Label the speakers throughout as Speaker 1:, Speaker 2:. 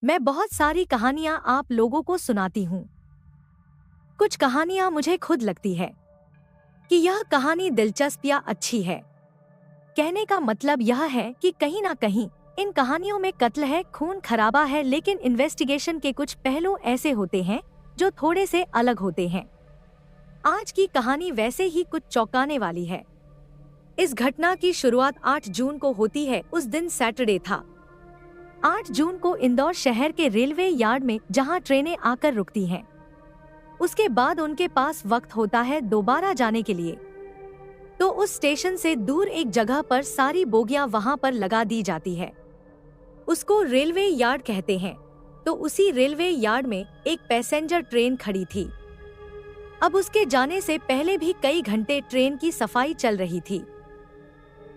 Speaker 1: मैं बहुत सारी कहानियां आप लोगों को सुनाती हूँ। कुछ कहानियां मुझे खुद लगती है कि यह कहानी दिलचस्प या अच्छी है। कहने का मतलब यह है कि कहीं ना कहीं इन कहानियों में कत्ल है, खून खराबा है, लेकिन इन्वेस्टिगेशन के कुछ पहलू ऐसे होते हैं जो थोड़े से अलग होते हैं। आज की कहानी वैसे ही कुछ चौंकाने वाली है। इस घटना की शुरुआत 8 जून को होती है। उस दिन सैटरडे था। 8 जून को इंदौर शहर के रेलवे यार्ड में जहां ट्रेनें आकर रुकती हैं, उसके बाद उनके पास वक्त होता है दोबारा जाने के लिए। तो उस स्टेशन से दूर एक जगह पर सारी बोगियां वहां पर लगा दी जाती है। उसको रेलवे यार्ड कहते हैं। तो उसी रेलवे यार्ड में एक पैसेंजर ट्रेन खड़ी थी। अब उसके जाने से पहले भी कई घंटे ट्रेन की सफाई चल रही थी।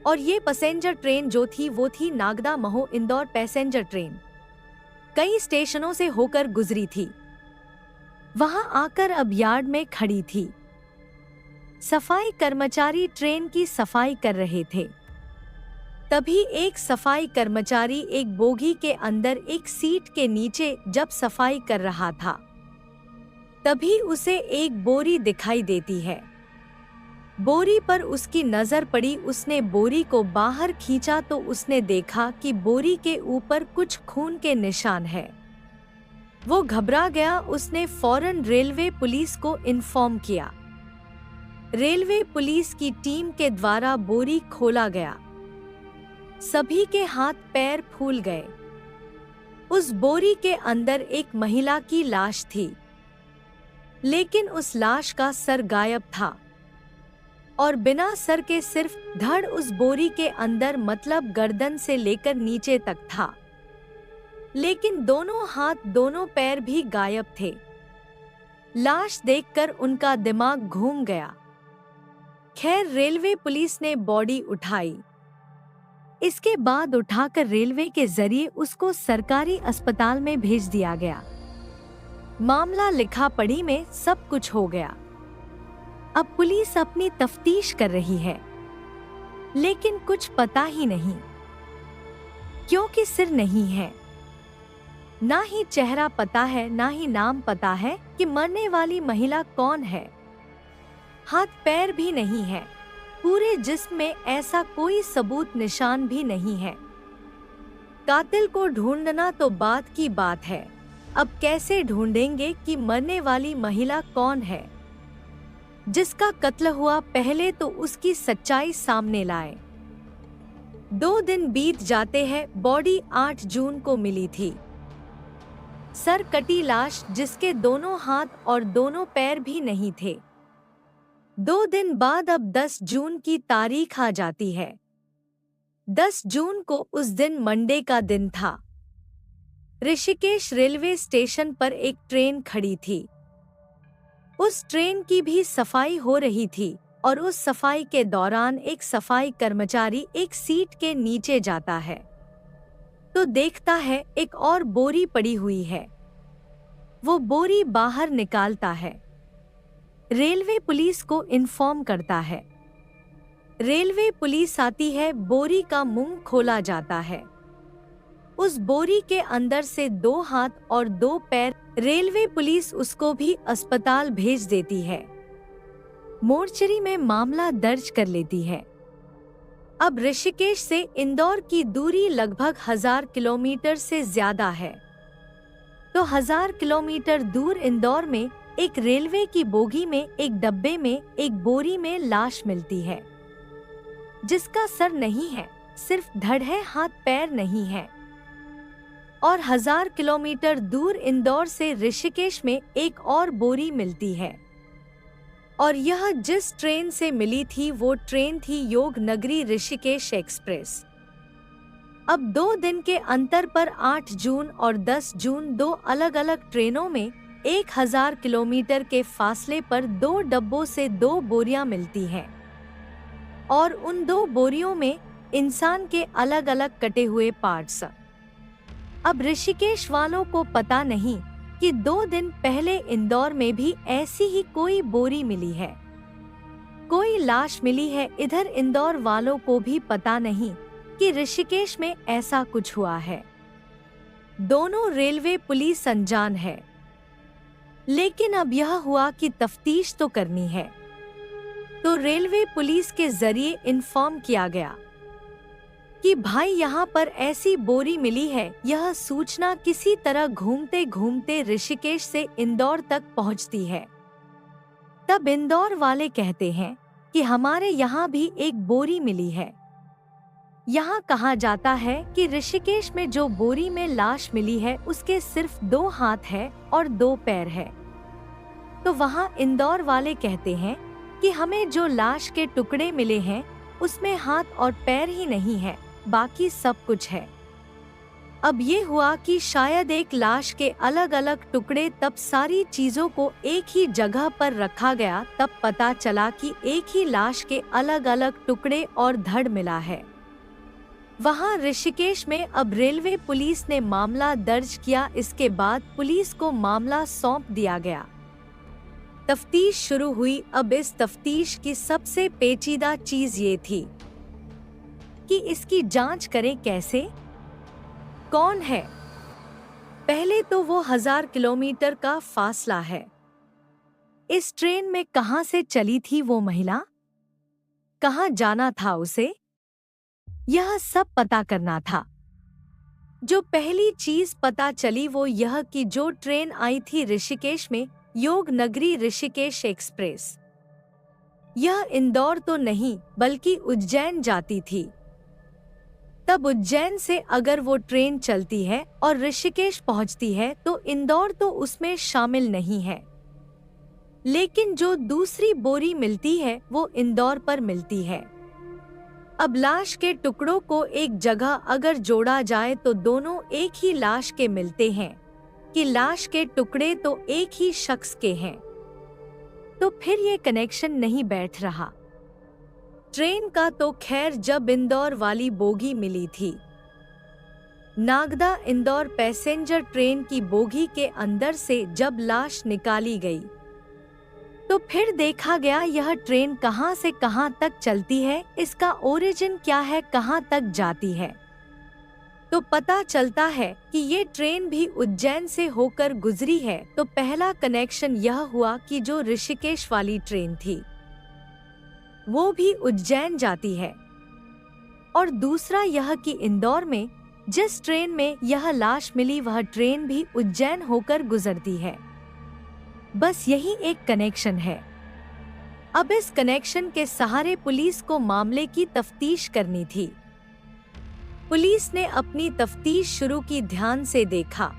Speaker 1: और ये पैसेंजर ट्रेन जो थी वो थी नागदा महो इंदौर पैसेंजर ट्रेन। कई स्टेशनों से होकर गुजरी थी। वहां आकर अब यार्ड में खड़ी थी। सफाई कर्मचारी ट्रेन की सफाई कर रहे थे। तभी एक सफाई कर्मचारी एक बोगी के अंदर एक सीट के नीचे जब सफाई कर रहा था, तभी उसे एक बोरी दिखाई देती है। बोरी पर उसकी नजर पड़ी। उसने बोरी को बाहर खींचा तो उसने देखा कि बोरी के ऊपर कुछ खून के निशान है। वो घबरा गया। उसने फौरन रेलवे पुलिस को इन्फॉर्म किया। रेलवे पुलिस की टीम के द्वारा बोरी खोला गया। सभी के हाथ पैर फूल गए। उस बोरी के अंदर एक महिला की लाश थी, लेकिन उस लाश का सर गायब था और बिना सर के सिर्फ धड़ उस बोरी के अंदर, मतलब गर्दन से लेकर नीचे तक था। लेकिन दोनों हाथ, दोनों पैर भी गायब थे। लाश देखकर उनका दिमाग घूम गया। खैर, रेलवे पुलिस ने बॉडी उठाई। इसके बाद उठाकर रेलवे के जरिए उसको सरकारी अस्पताल में भेज दिया गया। मामला लिखा पढ़ी में सब कुछ हो गया। अब पुलिस अपनी तफ्तीश कर रही है, लेकिन कुछ पता ही नहीं, क्योंकि सिर नहीं है, ना ही चेहरा पता है, ना ही नाम पता है कि मरने वाली महिला कौन है। हाथ पैर भी नहीं है। पूरे जिस्म में ऐसा कोई सबूत, निशान भी नहीं है। कातिल को ढूंढना तो बात की बात है। अब कैसे ढूंढेंगे कि मरने वाली महिला कौन है? जिसका कत्ल हुआ, पहले तो उसकी सच्चाई सामने लाए। 2 दिन बीत जाते हैं। बॉडी 8 जून को मिली थी। सर कटी लाश जिसके दोनों हाथ और दोनों पैर भी नहीं थे। 2 दिन बाद अब 10 जून की तारीख आ जाती है। 10 जून को उस दिन मंडे का दिन था। ऋषिकेश रेलवे स्टेशन पर एक ट्रेन खड़ी थी। उस ट्रेन की भी सफाई हो रही थी और उस सफाई के दौरान एक सफाई कर्मचारी एक सीट के नीचे जाता है तो देखता है एक और बोरी पड़ी हुई है। वो बोरी बाहर निकालता है। रेलवे पुलिस को इन्फॉर्म करता है। रेलवे पुलिस आती है। बोरी का मुंह खोला जाता है। उस बोरी के अंदर से 2 हाथ और 2 पैर। रेलवे पुलिस उसको भी अस्पताल भेज देती है। मोर्चरी में मामला दर्ज कर लेती है। अब ऋषिकेश से इंदौर की दूरी लगभग 1000 किलोमीटर से ज्यादा है। तो 1000 किलोमीटर दूर इंदौर में एक रेलवे की बोगी में, एक डब्बे में, एक बोरी में लाश मिलती है, जिसका सर नहीं है, सिर्फ धड़ है, हाथ पैर नहीं है। और 1000 किलोमीटर दूर इंदौर से ऋषिकेश में एक और बोरी मिलती है। और यह जिस ट्रेन से मिली थी वो ट्रेन थी योग नगरी ऋषिकेश एक्सप्रेस। अब 2 दिन के अंतर पर 8 जून और 10 जून 2 अलग अलग ट्रेनों में 1000 किलोमीटर के फासले पर 2 डब्बों से 2 बोरियां मिलती हैं। और उन 2 बोरियों में इंसान के अलग अलग कटे हुए पार्ट्स। अब ऋषिकेश वालों को पता नहीं कि 2 दिन पहले इंदौर में भी ऐसी ही कोई बोरी मिली है, कोई लाश मिली है। इधर इंदौर वालों को भी पता नहीं कि ऋषिकेश में ऐसा कुछ हुआ है। दोनों रेलवे पुलिस अनजान है। लेकिन अब यह हुआ कि तफ्तीश तो करनी है, तो रेलवे पुलिस के जरिए इन्फॉर्म किया गया कि भाई यहाँ पर ऐसी बोरी मिली है। यह सूचना किसी तरह घूमते घूमते ऋषिकेश से इंदौर तक पहुँचती है। तब इंदौर वाले कहते हैं कि हमारे यहाँ भी एक बोरी मिली है। यहाँ कहा जाता है कि ऋषिकेश में जो बोरी में लाश मिली है उसके सिर्फ 2 हाथ है और 2 पैर है। तो वहाँ इंदौर वाले कहते हैं कि हमें जो लाश के टुकड़े मिले हैं उसमें हाथ और पैर ही नहीं है, बाकी सब कुछ है। अब ये हुआ कि शायद एक लाश के अलग अलग टुकड़े, तब सारी चीजों को एक ही जगह पर रखा गया। तब पता चला कि एक ही लाश के अलग अलग टुकड़े और धड़ मिला है। वहाँ ऋषिकेश में अब रेलवे पुलिस ने मामला दर्ज किया। इसके बाद पुलिस को मामला सौंप दिया गया। तफ्तीश शुरू हुई। अब इस तफ्तीश की सबसे पेचीदा चीज ये थी कि इसकी जांच करें कैसे, कौन है। पहले तो वो 1000 किलोमीटर का फासला है। इस ट्रेन में कहां से चली थी वो महिला, कहां जाना था उसे, यह सब पता करना था। जो पहली चीज पता चली वो यह कि जो ट्रेन आई थी ऋषिकेश में, योग नगरी ऋषिकेश एक्सप्रेस, यह इंदौर तो नहीं बल्कि उज्जैन जाती थी। तब उज्जैन से अगर वो ट्रेन चलती है और ऋषिकेश पहुंचती है तो इंदौर तो उसमें शामिल नहीं है। लेकिन जो दूसरी बोरी मिलती है वो इंदौर पर मिलती है। अब लाश के टुकड़ों को एक जगह अगर जोड़ा जाए तो दोनों एक ही लाश के मिलते हैं कि लाश के टुकड़े तो एक ही शख्स के हैं। तो फिर ये कनेक्शन नहीं बैठ रहा। ट्रेन का तो खैर जब इंदौर वाली बोगी मिली थी, नागदा इंदौर पैसेंजर ट्रेन की बोगी के अंदर से जब लाश निकाली गई तो फिर देखा गया यह ट्रेन कहां से कहां तक चलती है, इसका ओरिजिन क्या है, कहां तक जाती है। तो पता चलता है कि ये ट्रेन भी उज्जैन से होकर गुजरी है। तो पहला कनेक्शन यह हुआ कि जो ऋषिकेश वाली ट्रेन थी वो भी उज्जैन जाती है, और दूसरा यह कि इंदौर में जिस ट्रेन में यह लाश मिली वह ट्रेन भी उज्जैन होकर गुजरती है। बस यही एक कनेक्शन है। अब इस कनेक्शन के सहारे पुलिस को मामले की तफ्तीश करनी थी। पुलिस ने अपनी तफ्तीश शुरू की। ध्यान से देखा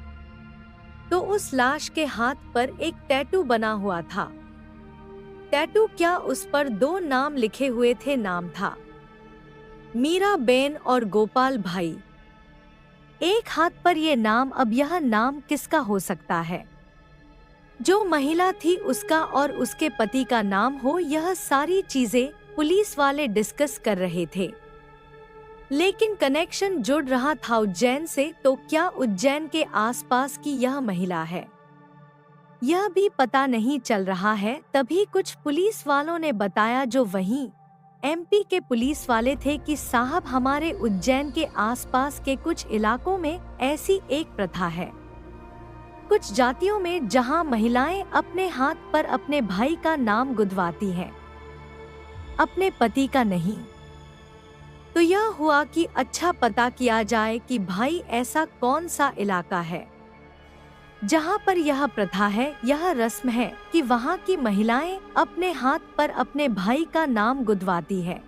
Speaker 1: तो उस लाश के हाथ पर एक टैटू बना हुआ था। टैटू क्या, उस पर 2 नाम लिखे हुए थे। नाम था मीरा बेन और गोपाल भाई। एक हाथ पर ये नाम। अब यह नाम किसका हो सकता है? जो महिला थी उसका और उसके पति का नाम हो। यह सारी चीजें पुलिस वाले डिस्कस कर रहे थे। लेकिन कनेक्शन जुड़ रहा था उज्जैन से। तो क्या उज्जैन के आसपास की यह महिला है, यह भी पता नहीं चल रहा है। तभी कुछ पुलिस वालों ने बताया, जो वहीं एमपी के पुलिस वाले थे, कि साहब हमारे उज्जैन के आसपास के कुछ इलाकों में ऐसी एक प्रथा है, कुछ जातियों में, जहां महिलाएं अपने हाथ पर अपने भाई का नाम गुदवाती हैं, अपने पति का नहीं। तो यह हुआ कि अच्छा पता किया जाए कि भाई ऐसा कौन सा इलाका है जहां पर यह प्रथा है, यह रस्म है कि वहां की महिलाएं अपने हाथ पर अपने भाई का नाम गुदवाती है।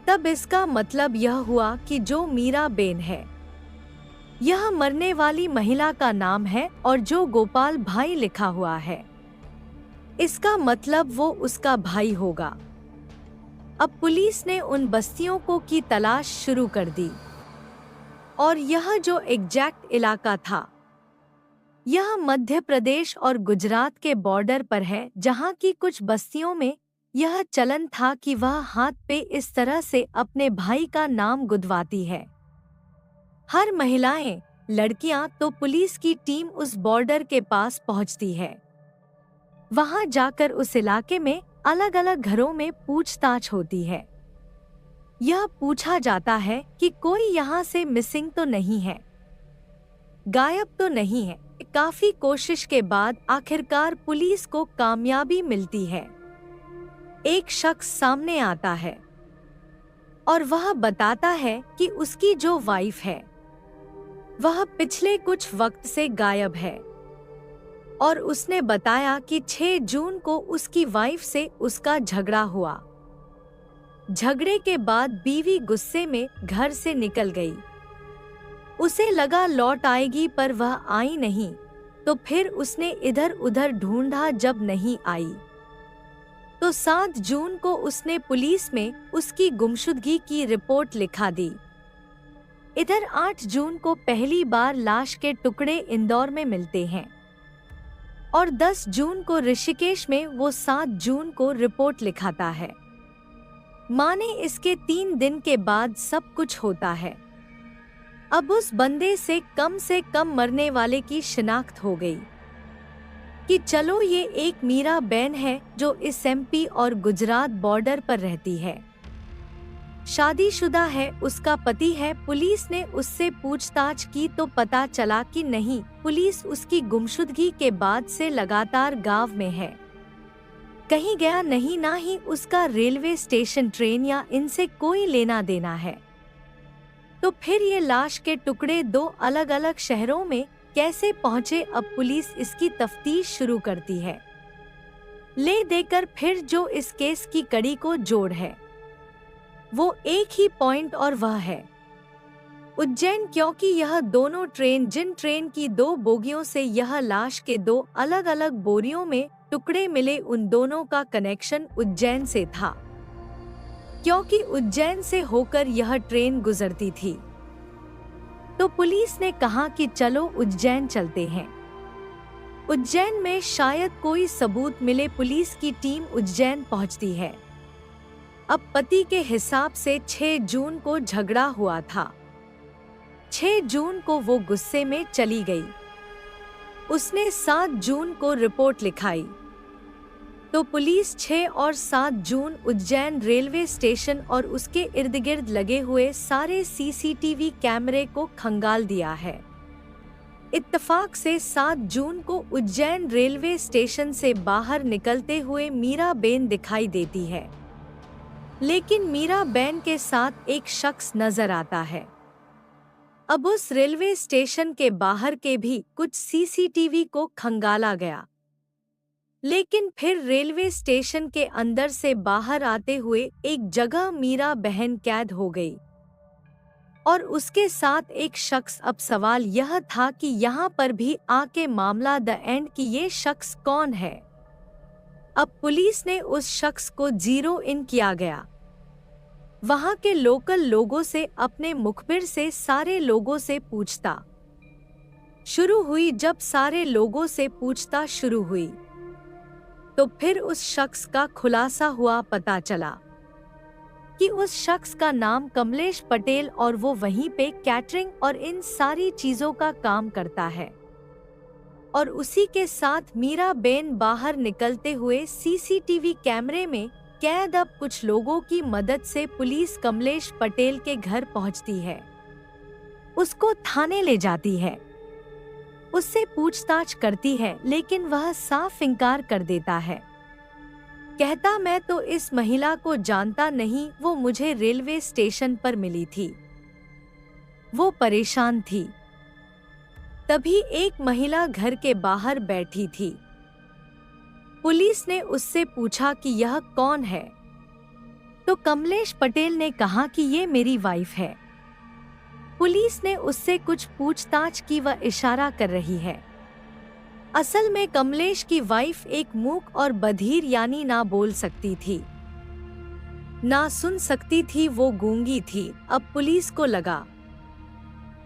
Speaker 1: तब इसका मतलब यह हुआ कि जो मीरा बेन है यह मरने वाली महिला का नाम है, और जो गोपाल भाई लिखा हुआ है इसका मतलब वो उसका भाई होगा। अब पुलिस ने उन बस्तियों को की तलाश शुरू कर दी, और यह जो एग्जैक्ट इलाका था यह मध्य प्रदेश और गुजरात के बॉर्डर पर है, जहां की कुछ बस्तियों में यह चलन था कि वह हाथ पे इस तरह से अपने भाई का नाम गुदवाती है। हर महिलाएं, लड़कियां, तो पुलिस की टीम उस बॉर्डर के पास पहुंचती है। वहां जाकर उस इलाके में अलग अलग घरों में पूछताछ होती है। यह पूछा जाता है कि कोई यहाँ से मिसिंग तो नहीं है। गायब तो नहीं है। काफी कोशिश के बाद आखिरकार पुलिस को कामयाबी मिलती है। एक शख्स सामने आता है और वह बताता है कि उसकी जो वाइफ है वह पिछले कुछ वक्त से गायब है और उसने बताया कि 6 जून को उसकी वाइफ से उसका झगड़ा हुआ। झगड़े के बाद बीवी गुस्से में घर से निकल गई। उसे लगा लौट आएगी पर वह आई नहीं, तो फिर उसने इधर उधर ढूंढा, जब नहीं आई तो 7 जून को उसने पुलिस में उसकी गुमशुदगी की रिपोर्ट लिखा दी। इधर 8 जून को पहली बार लाश के टुकड़े इंदौर में मिलते हैं और 10 जून को ऋषिकेश में वो 7 जून को रिपोर्ट लिखाता है। माने इसके 3 दिन के बाद सब कुछ होता है। अब उस बंदे से कम मरने वाले की शिनाख्त हो गई कि चलो ये एक मीरा बहन है जो इस एमपी और गुजरात बॉर्डर पर रहती है, शादीशुदा है, उसका पति है। पुलिस ने उससे पूछताछ की तो पता चला कि नहीं, पुलिस उसकी गुमशुदगी के बाद से लगातार गांव में है, कहीं गया नहीं, ना ही उसका रेलवे स्टेशन, ट्रेन या इनसे कोई लेना देना है। तो फिर ये लाश के टुकड़े 2 अलग अलग शहरों में कैसे पहुंचे? अब पुलिस इसकी तफ्तीश शुरू करती है, ले देकर फिर जो इस केस की कड़ी को जोड़ है वो एक ही पॉइंट, और वह है उज्जैन, क्योंकि यह दोनों ट्रेन, जिन ट्रेन की 2 बोगियों से यह लाश के 2 अलग अलग बोरियों में टुकड़े मिले, उन दोनों का कनेक्शन उज्जैन से था, क्योंकि उज्जैन से होकर यह ट्रेन गुजरती थी। तो पुलिस ने कहा कि चलो उज्जैन चलते हैं, उज्जैन में शायद कोई सबूत मिले। पुलिस की टीम उज्जैन पहुंचती है। अब पति के हिसाब से 6 जून को झगड़ा हुआ था, 6 जून को वो गुस्से में चली गई। उसने 7 जून को रिपोर्ट लिखाई, तो पुलिस 6 और 7 जून उज्जैन रेलवे स्टेशन और उसके इर्द गिर्द लगे हुए सारे सीसीटीवी कैमरे को खंगाल दिया है। इत्तफाक से 7 जून को उज्जैन रेलवे स्टेशन से बाहर निकलते हुए मीरा बेन दिखाई देती है, लेकिन मीरा बेन के साथ एक शख्स नजर आता है। अब उस रेलवे स्टेशन के बाहर के भी कुछ सीसीटीवी को खंगाला गया, लेकिन फिर रेलवे स्टेशन के अंदर से बाहर आते हुए एक जगह मीरा बहन कैद हो गई और उसके साथ एक शख्स। अब सवाल यह था कि यहाँ पर भी आके मामला द एंड कि ये शख्स कौन है। अब पुलिस ने उस शख्स को जीरो इन किया गया, वहाँ के लोकल लोगों से, अपने मुखबिर से सारे लोगों से पूछता शुरू हुई। जब सारे लोगों से पूछता शुरू हुई तो फिर उस शख्स का खुलासा हुआ। पता चला कि उस शख्स का नाम कमलेश पटेल और वो वहीं पे कैटरिंग और इन सारी चीजों का काम करता है, और उसी के साथ मीरा बेन बाहर निकलते हुए सीसीटीवी कैमरे में कैद। अब कुछ लोगों की मदद से पुलिस कमलेश पटेल के घर पहुंचती है, उसको थाने ले जाती है, उससे पूछताछ करती है, लेकिन वह साफ इनकार कर देता है। कहता मैं तो इस महिला को जानता नहीं, वो मुझे रेलवे स्टेशन पर मिली थी, वो परेशान थी। तभी एक महिला घर के बाहर बैठी थी। पुलिस ने उससे पूछा कि यह कौन है, तो कमलेश पटेल ने कहा कि ये मेरी वाइफ है। पुलिस ने उससे कुछ पूछताछ की, वह इशारा कर रही है। असल में कमलेश की वाइफ एक मूक और बधिर, यानी ना बोल सकती थी ना सुन सकती थी, वो गूंगी थी। अब पुलिस को लगा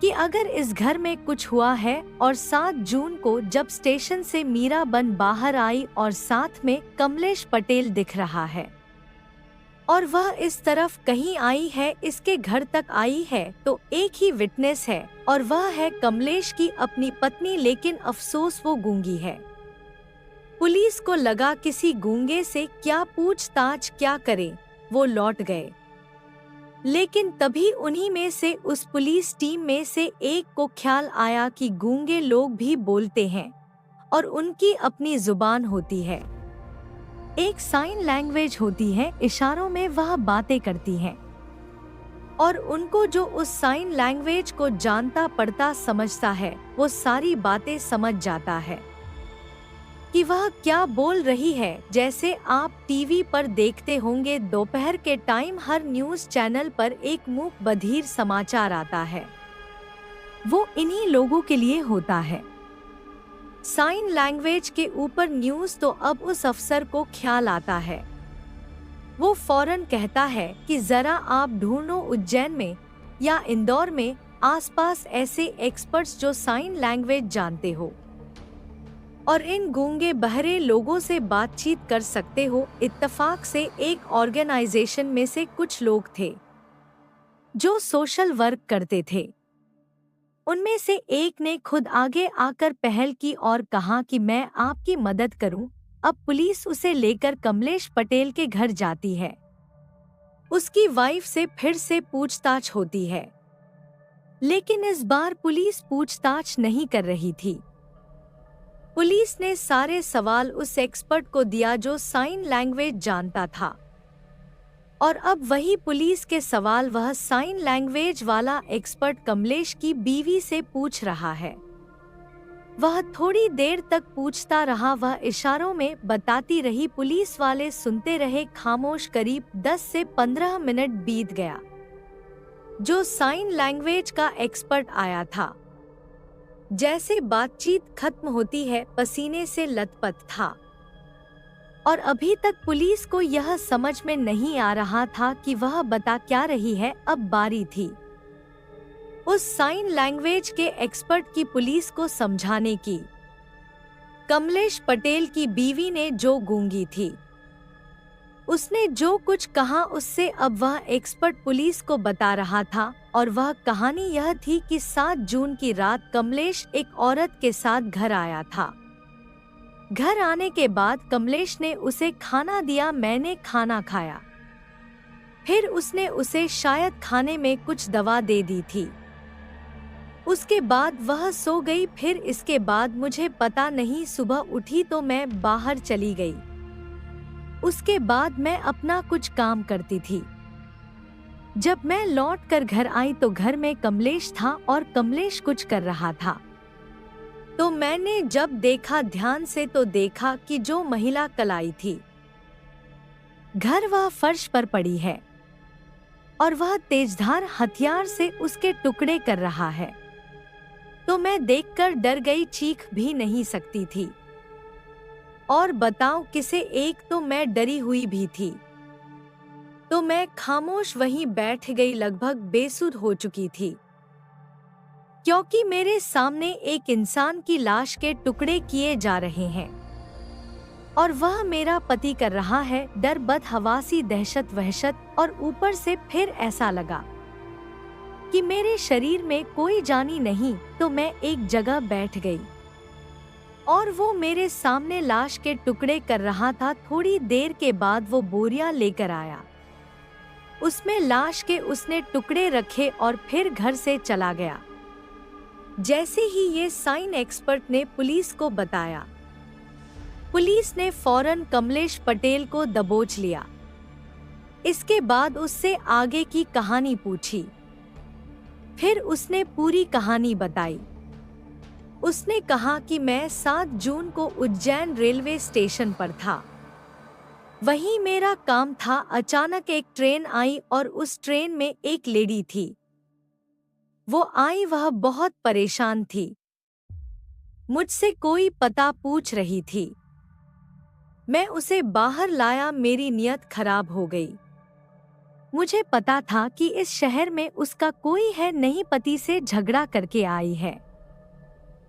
Speaker 1: कि अगर इस घर में कुछ हुआ है, और 7 जून को जब स्टेशन से मीरा बन बाहर आई और साथ में कमलेश पटेल दिख रहा है और वह इस तरफ कहीं आई है, इसके घर तक आई है, तो एक ही विटनेस है और वह है कमलेश की अपनी पत्नी, लेकिन अफसोस वो गूंगी है। पुलिस को लगा किसी गूंगे से क्या पूछताछ क्या करे, वो लौट गए। लेकिन तभी उन्हीं में से उस पुलिस टीम में से एक को ख्याल आया कि गूंगे लोग भी बोलते हैं और उनकी अपनी जुबान होती है। एक साइन लैंग्वेज होती है, इशारों में वह बातें करती हैं और उनको जो उस साइन लैंग्वेज को जानता पढ़ता समझता है वो सारी बातें समझ जाता है कि वह क्या बोल रही है। जैसे आप टीवी पर देखते होंगे, दोपहर के टाइम हर न्यूज़ चैनल पर एक मूक बधिर समाचार आता है, वो इन्हीं लोगों के लिए होता है। साइन लैंग्वेज के ऊपर न्यूज़ तो अब उस अफसर को ख्याल आता है, वो फौरन कहता है कि जरा आप ढूंढो उज्जैन में या इंदौर में आसपास ऐसे एक्सपर्ट्स जो साइन लैंग्वेज जानते हो और इन गूंगे बहरे लोगों से बातचीत कर सकते हो। इत्तेफाक से एक ऑर्गेनाइजेशन में से कुछ लोग थे जो सोशल वर्क करते थे। उनमें से एक ने खुद आगे आकर पहल की और कहा कि मैं आपकी मदद करूं। अब पुलिस उसे लेकर कमलेश पटेल के घर जाती है। उसकी वाइफ से फिर से पूछताछ होती है, लेकिन इस बार पुलिस पूछताछ नहीं कर रही थी। पुलिस ने सारे सवाल उस एक्सपर्ट को दिया जो साइन लैंग्वेज जानता था और अब वही पुलिस के सवाल वह साइन लैंग्वेज वाला एक्सपर्ट कमलेश की बीवी से पूछ रहा है। वह थोड़ी देर तक पूछता रहा, वह इशारों में बताती रही, पुलिस वाले सुनते रहे खामोश। करीब 10 से 15 मिनट बीत गया। जो साइन लैंग्वेज का एक्सपर्ट आया था, जैसे बातचीत खत्म होती है पसीने से लथपथ था और अभी तक पुलिस को यह समझ में नहीं आ रहा था कि वह बता क्या रही है। अब बारी थी उस साइन लैंग्वेज के एक्सपर्ट की पुलिस को समझाने की। कमलेश पटेल की बीवी ने जो गूंगी थी, उसने जो कुछ कहा उससे अब वह एक्सपर्ट पुलिस को बता रहा था और वह कहानी यह थी कि 7 जून की रात कमलेश एक औरत के साथ घर आया था। घर आने के बाद कमलेश ने उसे खाना दिया, मैंने खाना खाया, फिर उसने उसे शायद खाने में कुछ दवा दे दी थी। उसके बाद वह सो गई। फिर इसके बाद मुझे पता नहीं, सुबह उठी तो मैं बाहर चली गई। उसके बाद मैं अपना कुछ काम करती थी। जब मैं लौट कर घर आई तो घर में कमलेश था और कमलेश कुछ कर रहा था। तो मैंने जब देखा ध्यान से तो देखा कि जो महिला कल आई थी, घर वह फर्श पर पड़ी है और वह तेजधार हथियार से उसके टुकड़े कर रहा है। तो मैं देखकर डर गई, चीख भी नहीं सकती थी और बताऊं किसे, एक तो मैं डरी हुई भी थी। तो मैं खामोश वहीं बैठ गई, लगभग बेसुध हो चुकी थी, क्योंकि मेरे सामने एक इंसान की लाश के टुकड़े किए जा रहे हैं और वह मेरा पति कर रहा है। डर, बदहवासी, दहशत, वहशत और ऊपर से फिर ऐसा लगा कि मेरे शरीर में कोई जानी नहीं। तो मैं एक जगह बैठ गई और वो मेरे सामने लाश के टुकड़े कर रहा था। थोड़ी देर के बाद वो बोरिया लेकर आया, उसमें लाश के उसने टुकड़े रखे और फिर घर से चला गया। जैसे ही ये साइन एक्सपर्ट ने पुलिस को बताया, पुलिस ने फौरन कमलेश पटेल को दबोच लिया। इसके बाद उससे आगे की कहानी पूछी, फिर उसने पूरी कहानी बताई। उसने कहा कि मैं 7 जून को उज्जैन रेलवे स्टेशन पर था, वहीं मेरा काम था। अचानक एक ट्रेन आई और उस ट्रेन में एक लेडी थी। वो आई, वह बहुत परेशान थी, मुझसे कोई पता पूछ रही थी। मैं उसे बाहर लाया, मेरी नियत खराब हो गई। मुझे पता था कि इस शहर में उसका कोई है नहीं, पति से झगड़ा करके आई है।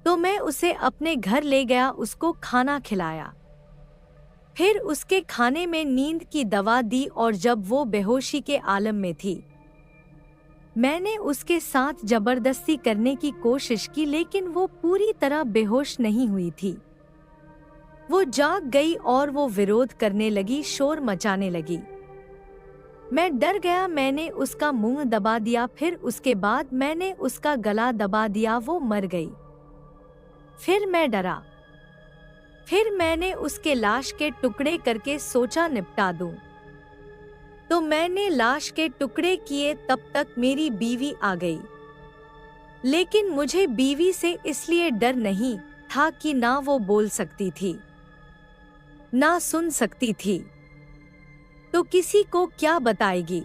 Speaker 1: तो मैं उसे अपने घर ले गया, उसको खाना खिलाया, फिर उसके खाने में नींद की दवा दी और जब वो बेहोशी के आलम में थी, मैंने उसके साथ जबरदस्ती करने की कोशिश की, लेकिन वो पूरी तरह बेहोश नहीं हुई थी। वो जाग गई और वो विरोध करने लगी, शोर मचाने लगी। मैं डर गया। मैंने उसका मुंह दबा दिया, फिर उसके बाद मैंने उसका गला दबा दिया। वो मर गई। फिर मैं डरा। फिर मैंने उसके लाश के टुकड़े करके सोचा निपटा दूं। तो मैंने लाश के टुकड़े किए। तब तक मेरी बीवी आ गई। लेकिन मुझे बीवी से इसलिए डर नहीं था कि ना वो बोल सकती थी, ना सुन सकती थी, तो किसी को क्या बताएगी।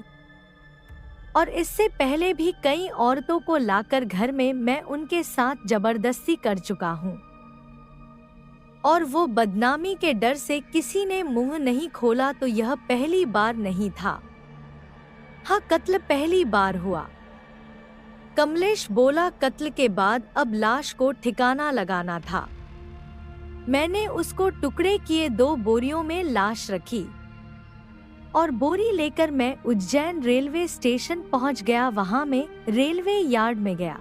Speaker 1: और इससे पहले भी कई औरतों को लाकर घर में मैं उनके साथ जबरदस्ती कर चुका हूँ, और वो बदनामी के डर से किसी ने मुंह नहीं खोला। तो यह पहली बार नहीं था। हाँ, कत्ल पहली बार हुआ। कमलेश बोला, कत्ल के बाद अब लाश को ठिकाना लगाना था। मैंने उसको टुकड़े किए 2 बोरियों में लाश रखी और बोरी लेकर मैं उज्जैन रेलवे स्टेशन पहुंच गया। वहां मैं रेलवे यार्ड में गया।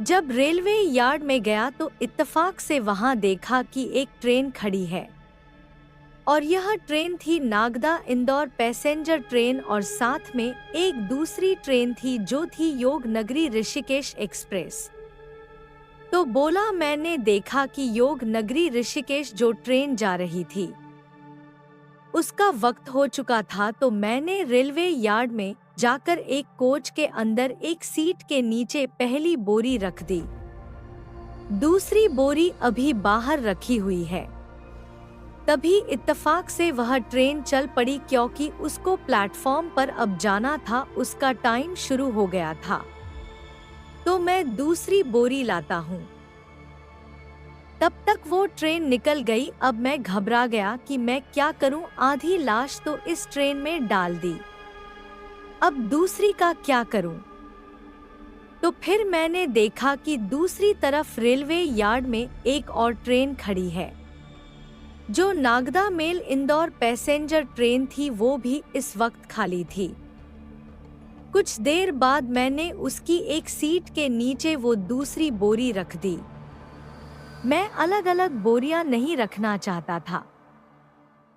Speaker 1: जब रेलवे यार्ड में गया तो इत्तेफाक से वहां देखा कि एक ट्रेन खड़ी है, और यह ट्रेन थी नागदा इंदौर पैसेंजर ट्रेन, और साथ में एक दूसरी ट्रेन थी जो थी योग नगरी ऋषिकेश एक्सप्रेस। तो बोला, मैंने देखा कि योग नगरी ऋषिकेश जो ट्रेन जा रही थी उसका वक्त हो चुका था। तो मैंने रेलवे यार्ड में जाकर एक कोच के अंदर एक सीट के नीचे पहली बोरी रख दी। दूसरी बोरी अभी बाहर रखी हुई है। तभी इत्तेफाक से वह ट्रेन चल पड़ी, क्योंकि उसको प्लेटफॉर्म पर अब जाना था। उसका टाइम शुरू हो गया था। तो मैं दूसरी बोरी लाता हूँ। तब तक वो ट्रेन निकल गई। अब मैं घबरा गया कि मैं क्या करूं। आधी लाश तो इस ट्रेन में डाल दी, अब दूसरी का क्या करूं। तो फिर मैंने देखा कि दूसरी तरफ रेलवे यार्ड में एक और ट्रेन खड़ी है जो Nagda mail Indore passenger train थी। वो भी इस वक्त खाली थी। कुछ देर बाद मैंने उसकी एक सीट के नीचे वो दूसरी बोरी रख दी। मैं अलग अलग बोरियां नहीं रखना चाहता था,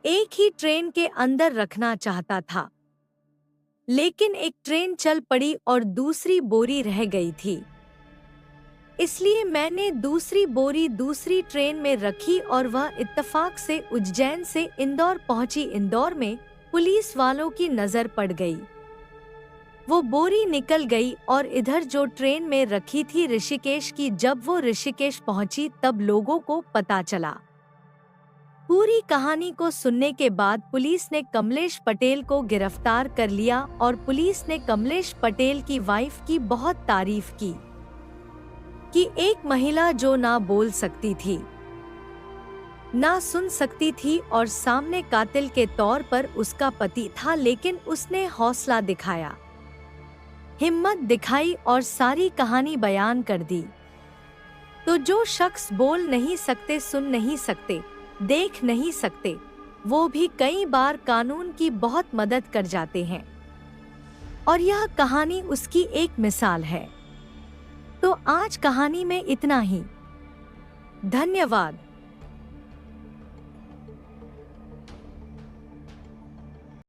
Speaker 1: एक ही ट्रेन के अंदर रखना चाहता था। लेकिन एक ट्रेन चल पड़ी और दूसरी बोरी रह गई थी, इसलिए मैंने दूसरी बोरी दूसरी ट्रेन में रखी और वह इत्तेफाक से उज्जैन से इंदौर पहुंची। इंदौर में पुलिस वालों की नजर पड़ गई। वो बोरी निकल गई और इधर जो ट्रेन में रखी थी ऋषिकेश की, जब वो ऋषिकेश पहुंची तब लोगों को पता चला। पूरी कहानी को सुनने के बाद पुलिस ने कमलेश पटेल को गिरफ्तार कर लिया और पुलिस ने कमलेश पटेल की वाइफ की बहुत तारीफ की कि एक महिला जो ना बोल सकती थी, ना सुन सकती थी, और सामने कातिल के तौर पर उसका पति था, लेकिन उसने हौसला दिखाया, हिम्मत दिखाई और सारी कहानी बयान कर दी। तो जो शख्स बोल नहीं सकते, सुन नहीं सकते, देख नहीं सकते, वो भी कई बार कानून की बहुत मदद कर जाते हैं, और यह कहानी उसकी एक मिसाल है। तो आज कहानी में इतना ही। धन्यवाद।